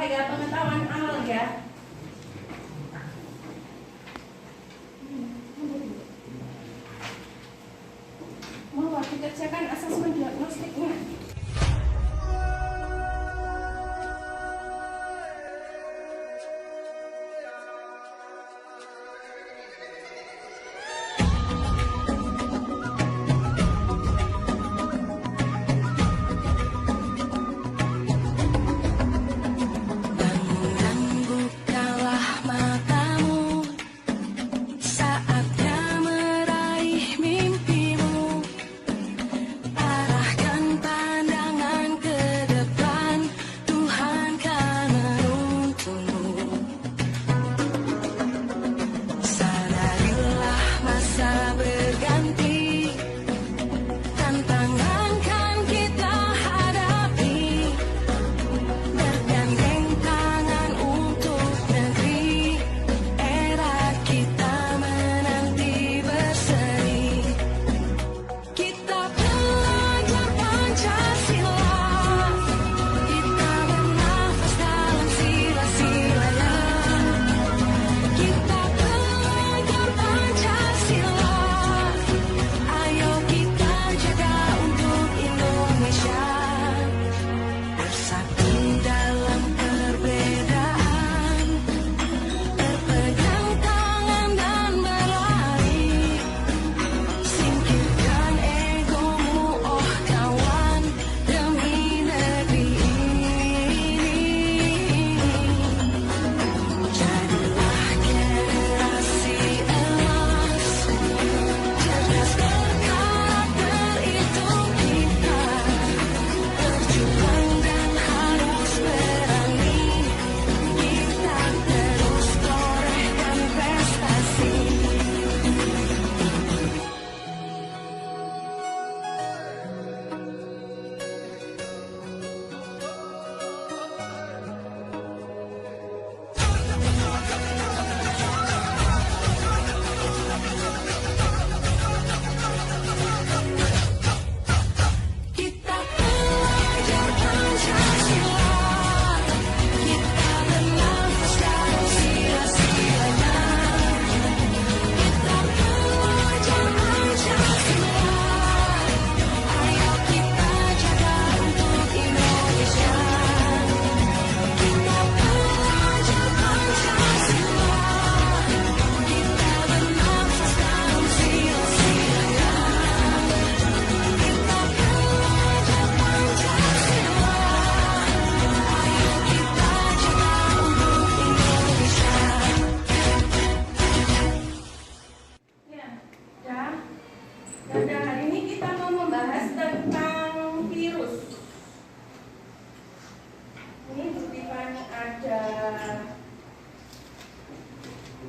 ya, pengetahuan awal ya. Mau dikerjakan asesmen diagnostiknya. Pada hari ini kita mau membahas tentang virus. Ini di depan ada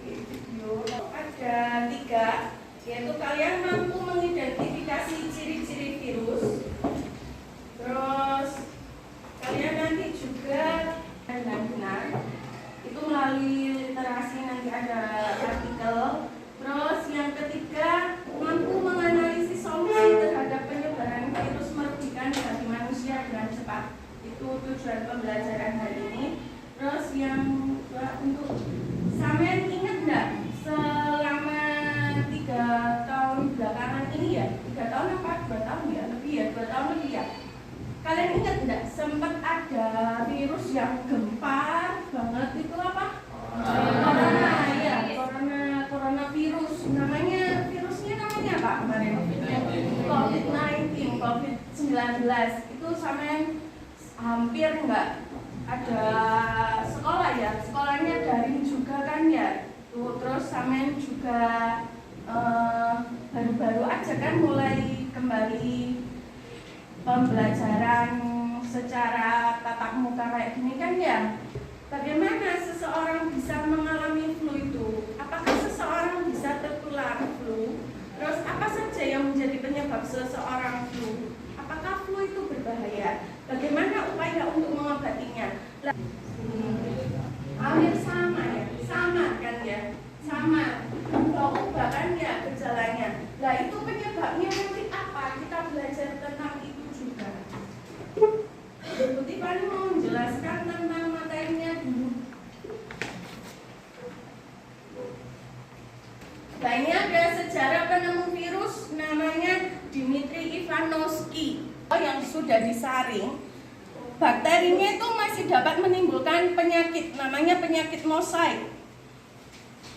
video, ada 3, yaitu kalian mampu mengidentifikasi ciri-ciri virus. Terus kalian nanti juga dengan benar itu melalui literasi, nanti ada artikel. Terus yang ketiga, mampu menganalisis solusi terhadap penyebaran virus merugikan bagi manusia dengan cepat. Itu tujuan pembelajaran hari ini. Terus yang kedua, untuk sampean ingat enggak selama 3 tahun belakangan ini ya, 3 tahun apa 2 tahun ya, lebih ya, 2 tahun lebih ya. Kalian ingat enggak sempat ada virus yang gempar banget itu apa? Corona ya, coronavirus. Virusnya namanya apa kemarin? COVID-19, COVID-19. Itu sampean hampir enggak ada sekolah ya, sekolahnya daring juga kan ya. Terus sampean juga baru-baru aja kan mulai kembali pembelajaran secara tatap muka kayak gini kan ya. Bagaimana seseorang bisa mengalami flu itu? Apakah seseorang bisa tertular flu? Terus apa saja yang menjadi penyebab seseorang flu? Apakah flu itu berbahaya? Bagaimana upaya untuk mengobatinya? Hampir sama ya, sama kan ya, sama. Kalau ubah kan ya gejalanya. Nah itu penyebabnya nanti apa? Kita belajar tentang itu juga. Bu Tiffany mau menjelaskan tentang materinya Stefanowski yang sudah disaring, bakterinya itu masih dapat menimbulkan penyakit, namanya penyakit mosaik.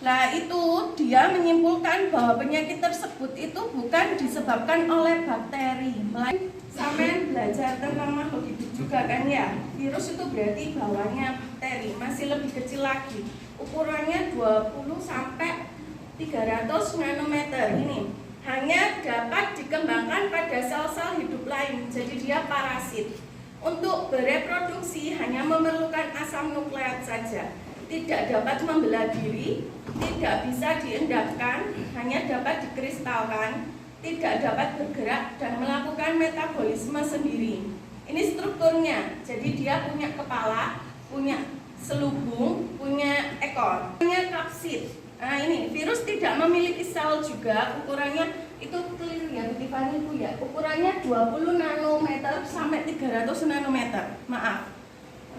Nah itu dia menyimpulkan bahwa penyakit tersebut itu bukan disebabkan oleh bakteri, melainkan sampean belajar tentang makhluk hidup juga kan ya. Virus itu berarti bawahnya bakteri, masih lebih kecil lagi. Ukurannya 20 sampai 300 nanometer ini. Hanya dapat dikembangkan pada sel-sel hidup lain, jadi dia parasit. Untuk bereproduksi hanya memerlukan asam nukleat saja. Tidak dapat membelah diri, tidak bisa diendapkan, hanya dapat dikristalkan, tidak dapat bergerak dan melakukan metabolisme sendiri. Ini strukturnya, jadi dia punya kepala, punya selubung, punya ekor, punya kapsid. Nah ini virus tidak memiliki sel juga, ukurannya itu clear ya, Tiffany itu ya, ukurannya 20 nanometer sampai 300 nanometer. Maaf,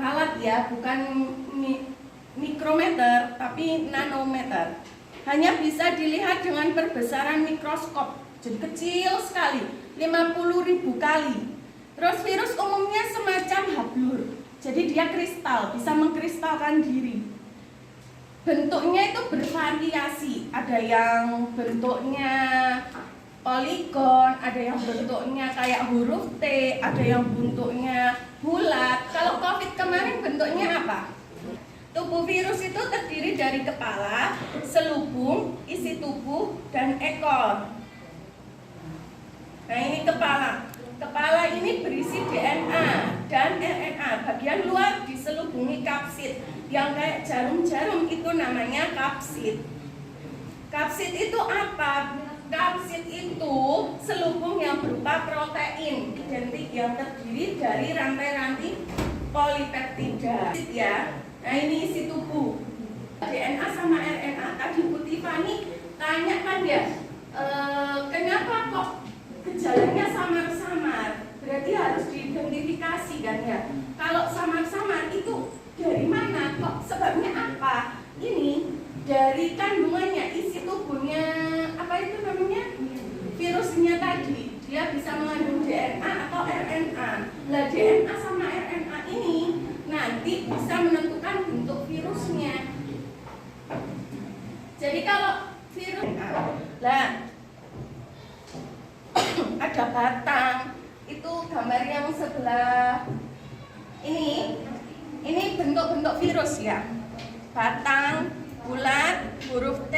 ralat ya, bukan mikrometer tapi nanometer. Hanya bisa dilihat dengan perbesaran mikroskop, jadi kecil sekali, 50.000 kali. Terus virus umumnya semacam hablur, jadi dia kristal, bisa mengkristalkan diri. Bentuknya itu bervariasi, ada yang bentuknya poligon, ada yang bentuknya kayak huruf T, ada yang bentuknya bulat. Kalau COVID kemarin bentuknya apa? Tubuh virus itu terdiri dari kepala, selubung, isi tubuh, dan ekor. Nah ini kepala. Kepala ini berisi DNA dan RNA. Bagian luar diselubungi kapsid. Yang kayak jarum-jarum itu namanya kapsid. Kapsid itu apa? Kapsid itu selubung yang berupa protein identik yang terdiri dari rantai-rantai polipeptida. Ya. Nah ini isi tubuh. DNA sama RNA. Tadi Bu Tiffany tanya kan ya, kenapa kok gejalanya samar-samar? Berarti harus diidentifikasi kan ya. Kalau samar-samar itu dari mana? Kok sebabnya apa? Ini dari kandungannya, isi tubuhnya, apa itu namanya? Virusnya tadi. Dia bisa mengandung DNA atau RNA. Lah DNA sama RNA ini nanti bisa menentukan bentuk virusnya. Jadi kalau virus, lah ada batang, itu gambar yang sebelah ini bentuk-bentuk virus ya. Batang, bulat, huruf T,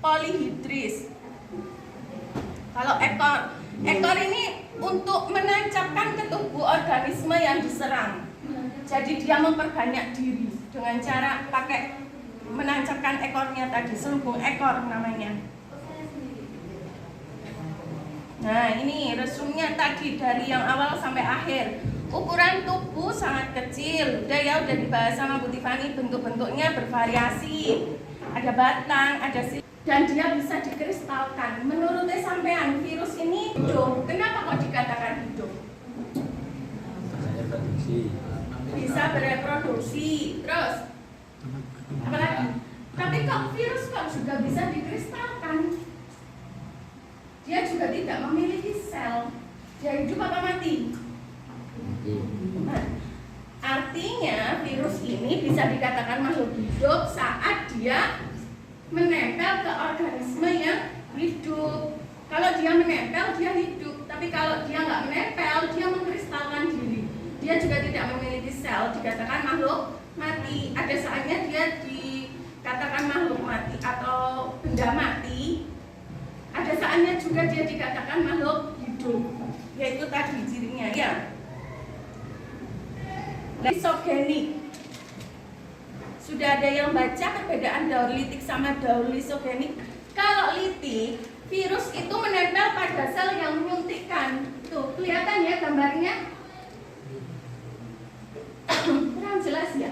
polihidris. Kalau ekor ini untuk menancapkan ke tubuh organisme yang diserang. Jadi dia memperbanyak diri dengan cara pakai menancapkan ekornya tadi, selubung ekor namanya. Nah ini resumnya tadi dari yang awal sampai akhir. Ukuran tubuh sangat kecil, udah dibahas sama Bu Tiffany, bentuk-bentuknya bervariasi. Ada batang, ada dan dia bisa dikristalkan. Menurut sampean virus ini hidup. Kenapa kok dikatakan hidup? Bisa bereproduksi. Terus apa lagi? Tapi kok virus kok juga bisa dikristalkan? Dia juga tidak memiliki sel. Dia hidup apa mati? Nah, artinya virus ini bisa dikatakan makhluk hidup saat dia menempel ke organisme yang hidup. Kalau dia menempel, dia hidup. Tapi kalau dia nggak menempel, dia mengkristalkan diri. Dia juga tidak memiliki sel, dikatakan makhluk mati. Ada saatnya dia dikatakan makhluk mati atau benda mati. Ada saatnya juga dia dikatakan makhluk hidup. Yaitu tadi cirinya ya. Lisogenik. Sudah ada yang baca perbedaan daur litik sama daur lisogenik? Kalau litik, virus itu menempel pada sel yang menyuntikkan. Tuh, kelihatan ya gambarnya? Kurang jelas ya?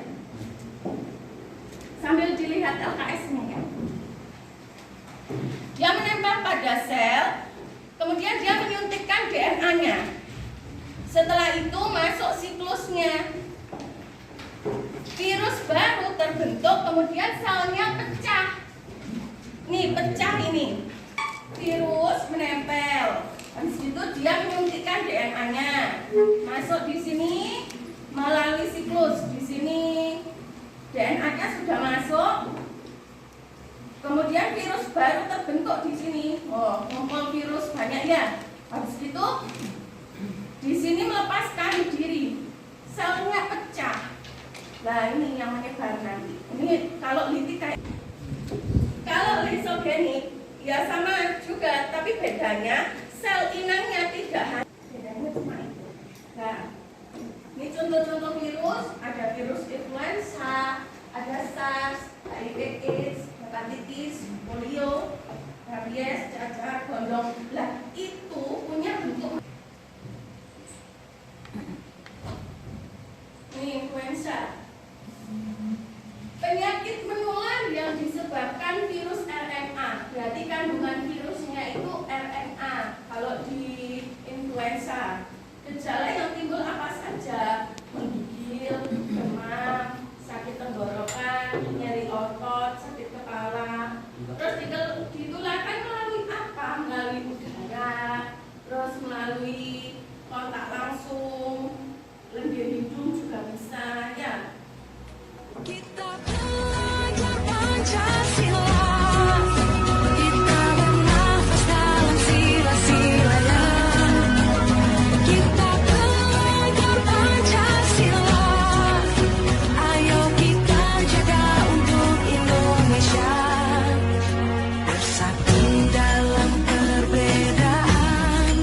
Sambil dilihat LKS-nya ya. Dia menempel pada sel, kemudian dia menyuntikkan DNA-nya. Setelah itu masuk siklusnya. Virus baru terbentuk, kemudian selnya pecah. Nih, pecah ini. Virus menempel. Habis itu dia menyuntikkan DNA-nya, masuk di sini melalui siklus. Di sini DNA-nya sudah masuk, kemudian virus baru terbentuk di sini. Oh, ngumpul virus banyak ya. Habis itu di sini melepaskan diri, selnya pecah. Nah ini yang menyebar nanti. Ini kalau litik kayak, kalau lisogenik ya sama juga, tapi bedanya sel inangnya tidak hanya, bedanya cuma itu. Nah, ini contoh-contoh virus, ada virus influenza, ada SARS, HIV/AIDS, hepatitis, polio, rabies, cacar, gondong. Lah itu punya bentuk. Ini influenza. Penyakit menular yang disebabkan virus RNA. Berarti kandungan virusnya itu RNA. Kalau di influenza, gejala yang timbul apa saja? Menggigil, demam, sakit tenggorokan, nyeri otot, sakit kepala. Terus ditularkan melalui apa? Melalui udara, terus melalui kontak langsung, lendir hidung juga bisa ya. Kita belajar Pancasila, kita bernafas dalam sila-silanya. Kita belajar Pancasila, ayo kita jaga untuk Indonesia. Bersatu dalam perbedaan,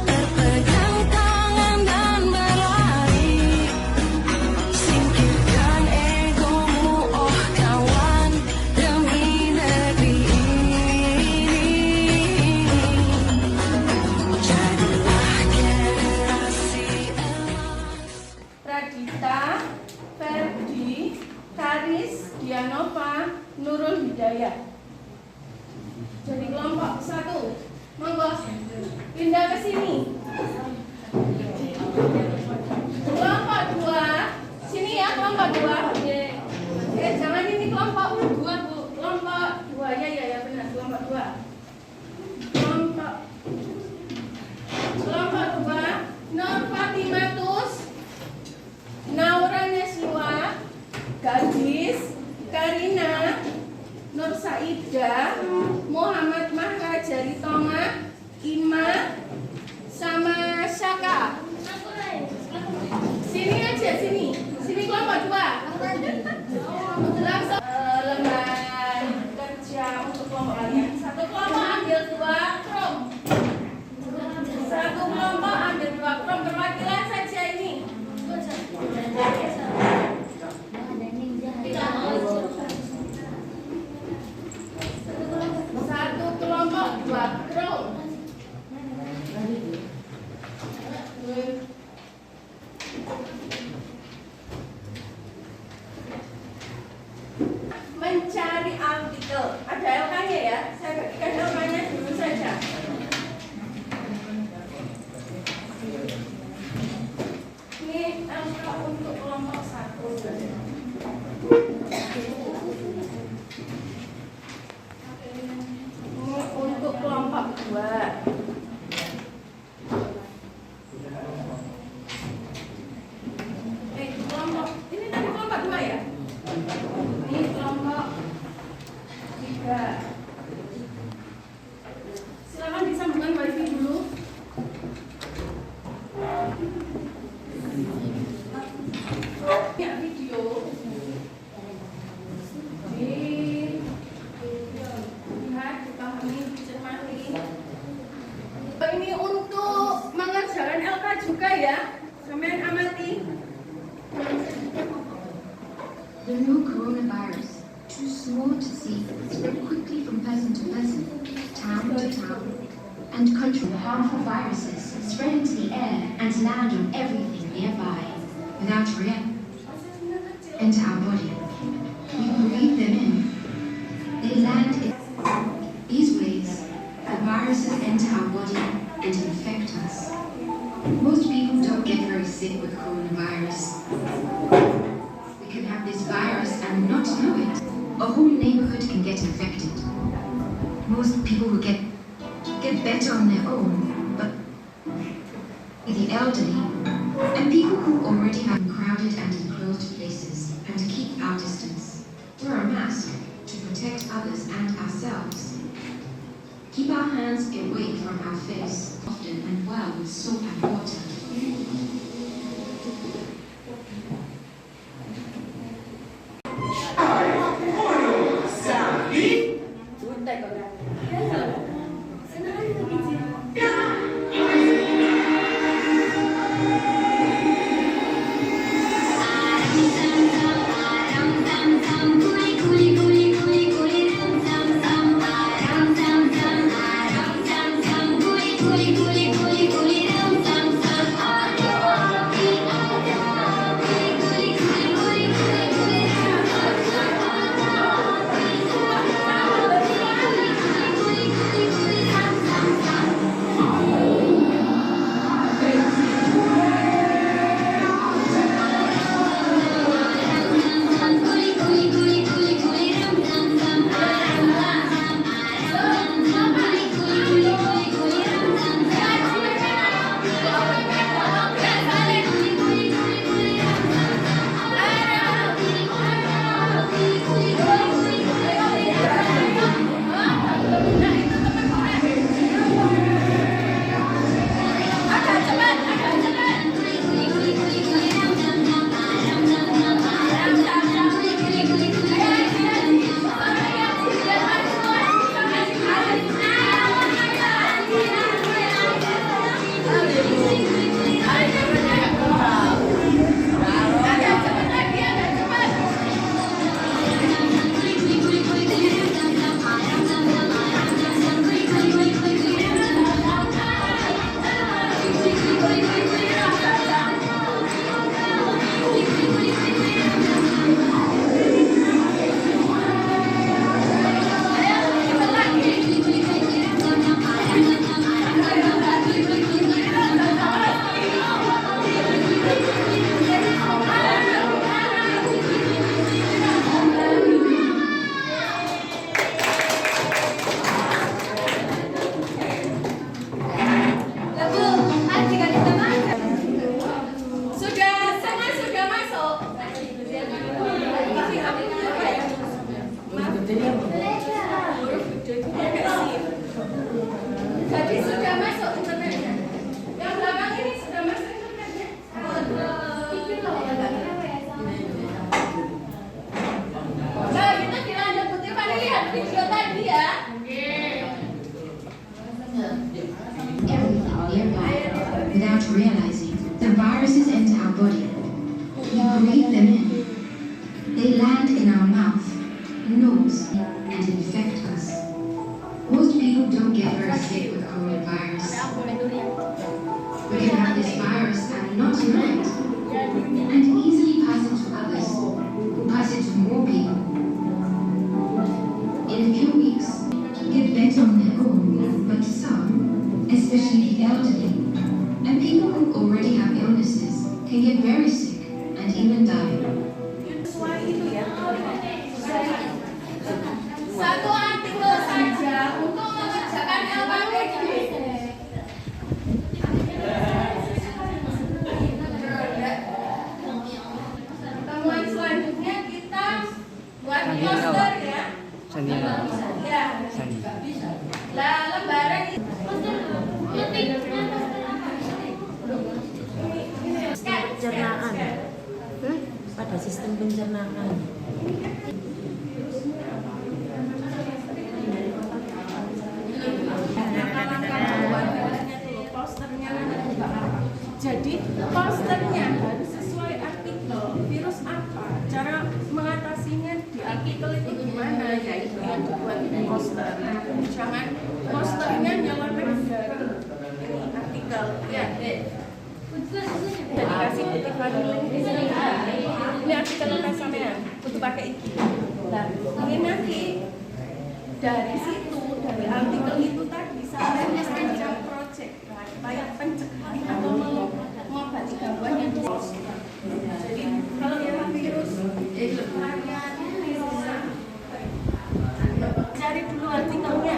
berpegang tangan dan berlari. Singkirkan egomu, oh kawan, demi negeri ini. Jadilah generasi emas. Radita, Ferdi, Karis, Dianova, Nurul Hidayah. Jadi kelompok 1, monggo pindah ke sini. Kelompok 2, sini ya kelompok 2. Jangan ini kelompok 2 Bu, kelompok 2 ya benar, kelompok 2. Kelompok 2, Nur Fatimatus, Naura Neswa, Gadis, Karina, Nur Saida, Muhammad Mahkajari Tonga, Ima, sama Syaka. Sini aja, sini kelompok 2. Langsung lembar kerja untuk kelompok kalian. Satu kelompok ambil 2 krom. Satu kelompok ambil 2 krom. Perwakilan saja ini. Satu kelompok 2 krom. Mencari artikel. Ada LK-nya ya? Saya bagikan LK-nya dulu saja. Ini LK untuk kelompok 1. Ini untuk kelompok 2. Kelompok ini tadi kelompok 2 ya? Ini kelompok 3. Silakan disambungkan wifi dulu. Ya video. Lihat, dipahami, dicermati. Ini untuk mengerjakan LK juga ya. Sampean amati. The new coronavirus, too small to see, spread quickly from person to person, town to town, and country. Harmful viruses spread into the air and land on everything nearby without reaction. Enter our body. We breathe them in. They land in these ways. The viruses enter our body and infect us. Most people don't get very sick with coronavirus. We can have this virus and not know it. A whole neighborhood can get infected. Most people will get better on their own, elderly, and people who already have crowded and enclosed places, and to keep our distance. Wear a mask to protect others and ourselves. Keep our hands away from our face, often and well with soap and water. Jadi sudah masuk internetnya. Yang belakang ini sudah masuk internetnya. Nah, kita dilanjut putih pada lihat video tadi ya. Everything nearby, without realizing, the viruses enter our body. We breathe them in. They land in our mouth, nose, and infect us. Most people don't get very sick with coronavirus. We can have this virus and not know it, and easily pass it to others, who pass it to more people. In a few weeks, get better on their own, but some, especially the elderly, and people who already have illnesses, can get very sick and even die. Satu artikel saja untuk mengerjakan LKPD. Temuan selanjutnya kita buat poster ya. Ya. Lah lembaran ini. Pencernaan. Pada sistem pencernaan. Jadi posternya harus sesuai artikel virus apa, cara mengatasinya di artikel itu gimana, ya itu yang dibuat di poster. Jangan posternya nyelontek dari artikel. Ya, Dek. Jadi kasih putih lagi di sini. Ini artikel sampean, kudu pakai iki. Nah, ini nanti dari situ, dari artikel itu tadi sampai macam project kayak pencegahan atau mengobati gangguan yang jadi kalau yang virus varian virus cari dulu artikelnya.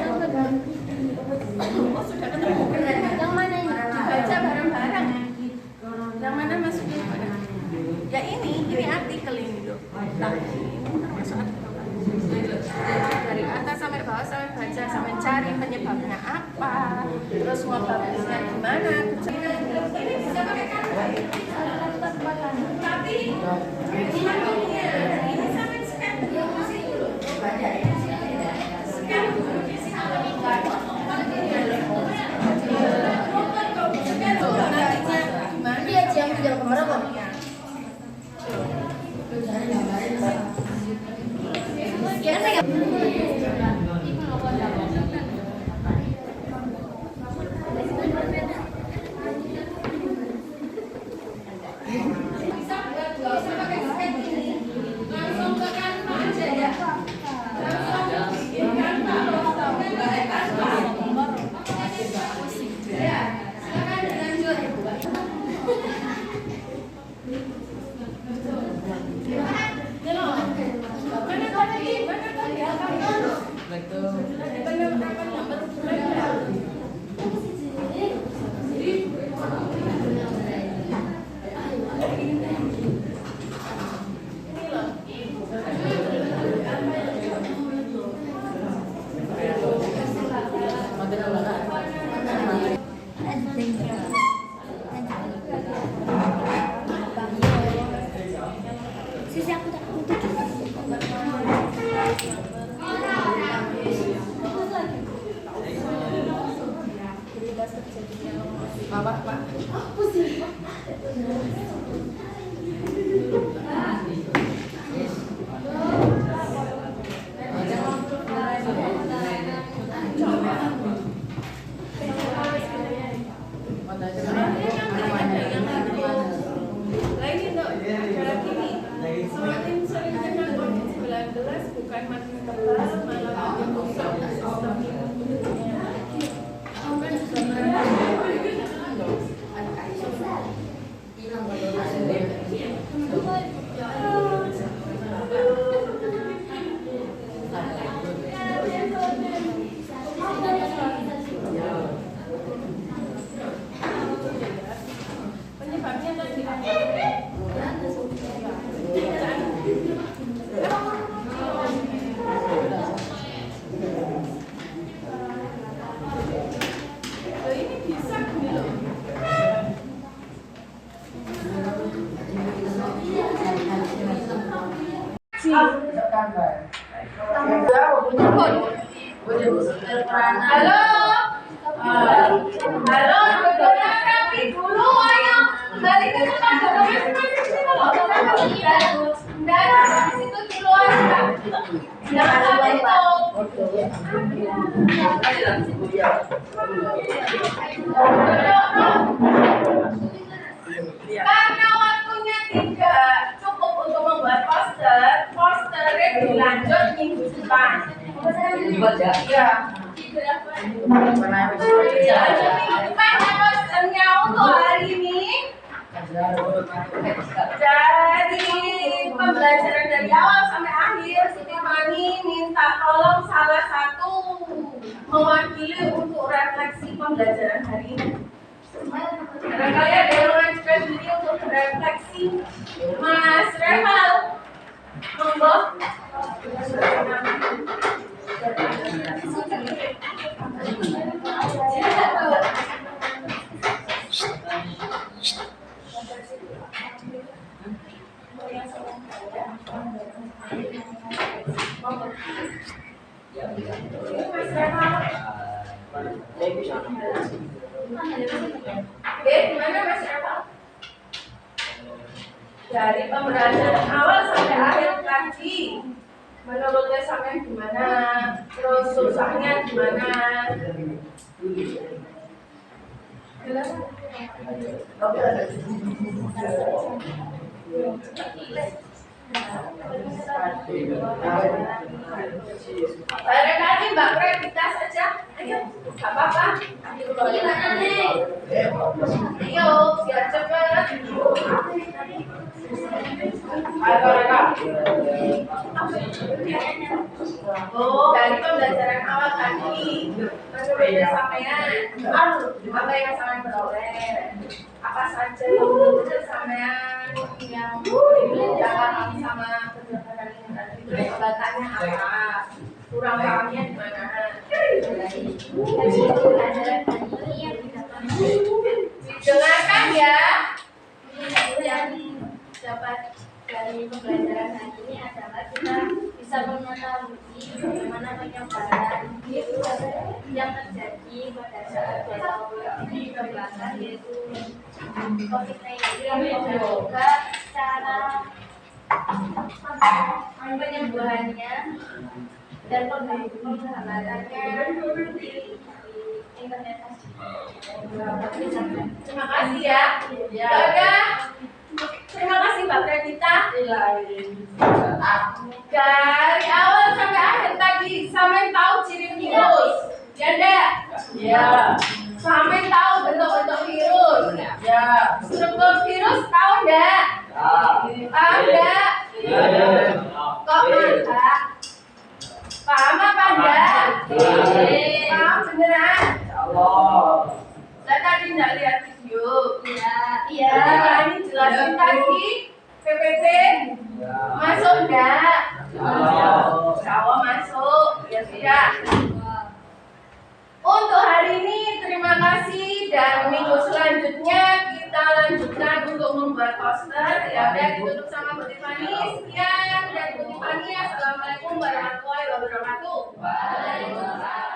Oh sudah ketemu, yang mana ini dibaca bareng-bareng. Ya ini artikel ini loh. Ini termasuk artikel. Dari atas sampai bawah sampai baca sampai cari penyebabnya apa, terus ngobatinya gimana. Ini bisa pakai kanvas. Tapi ini sampai scan dulu sih dulu. Baca ya. Scan dulu di sini. Dia yang tidak kemana kok? Sisi aku tak untuk Pak. Semakin sering kena COVID-19 bukan makin tebal, malah makin rusak sistem imunnya. Penyebabnya tadi ini bisa gini loh. Halo, sebetulnya rapi dulu, ayo balik ke tempat masing-masing sini loh. Dan di situ dulu aja. Jangan sampai itu. Karena waktunya tidak cukup untuk membuat posternya dilanjut minggu depan. Iya. Dilanjut minggu depan posternya untuk hari ini. Jadi pembelajaran dari awal sampai akhir, Siti Mani minta tolong salah satu mewakili untuk refleksi pembelajaran hari ini. Barangkali ada yang mengajukan diri untuk refleksi. Mas Reval, monggo. Mas Reval. Gimana Mas Reval? Dari pembelajaran awal sampai akhir kaji, menurutnya sampai gimana? Terus susahnya gimana? Barangkali Mbak Kreativitas aja, ayo, nggak apa-apa. Ayo, biar cepat. Dari pembelajaran awal tadi, menurutnya sampean, apa yang sampean peroleh? Apa saja yang menurut sampean yang pertanyaannya apa? Kurang pahamnya di mana? Dengarkan ya. Yang dapat dari pembelajaran hari ini adalah kita bisa mengetahui bagaimana penyebaran virus yang terjadi pada saat 2 tahun ke belakang, yaitu COVID-19, dan juga cara penyembuhannya dan penghambatannya di internet. Terima kasih ya. Udah. Terima kasih Mbak Pradita. Dari awal sampai akhir tadi, sampai tahu ciri virus, ya enggak? Ya. Sampai tahu bentuk-bentuk virus, ya. Struktur virus tahu enggak? Tahu enggak? Kok enggak? Paham apa enggak? Paham beneran? Saya tadi enggak lihat video. Iya. Ini jelasin tadi PPT masuk enggak? Insya masuk. Ya sudah. Untuk hari ini terima kasih, dan minggu selanjutnya kita lanjutkan untuk membuat poster. Ya udah, ditutup sama Bu Tiffany. Sekian dari Bu Tiffany. Assalamualaikum warahmatullahi wabarakatuh. Waalaikumsalam.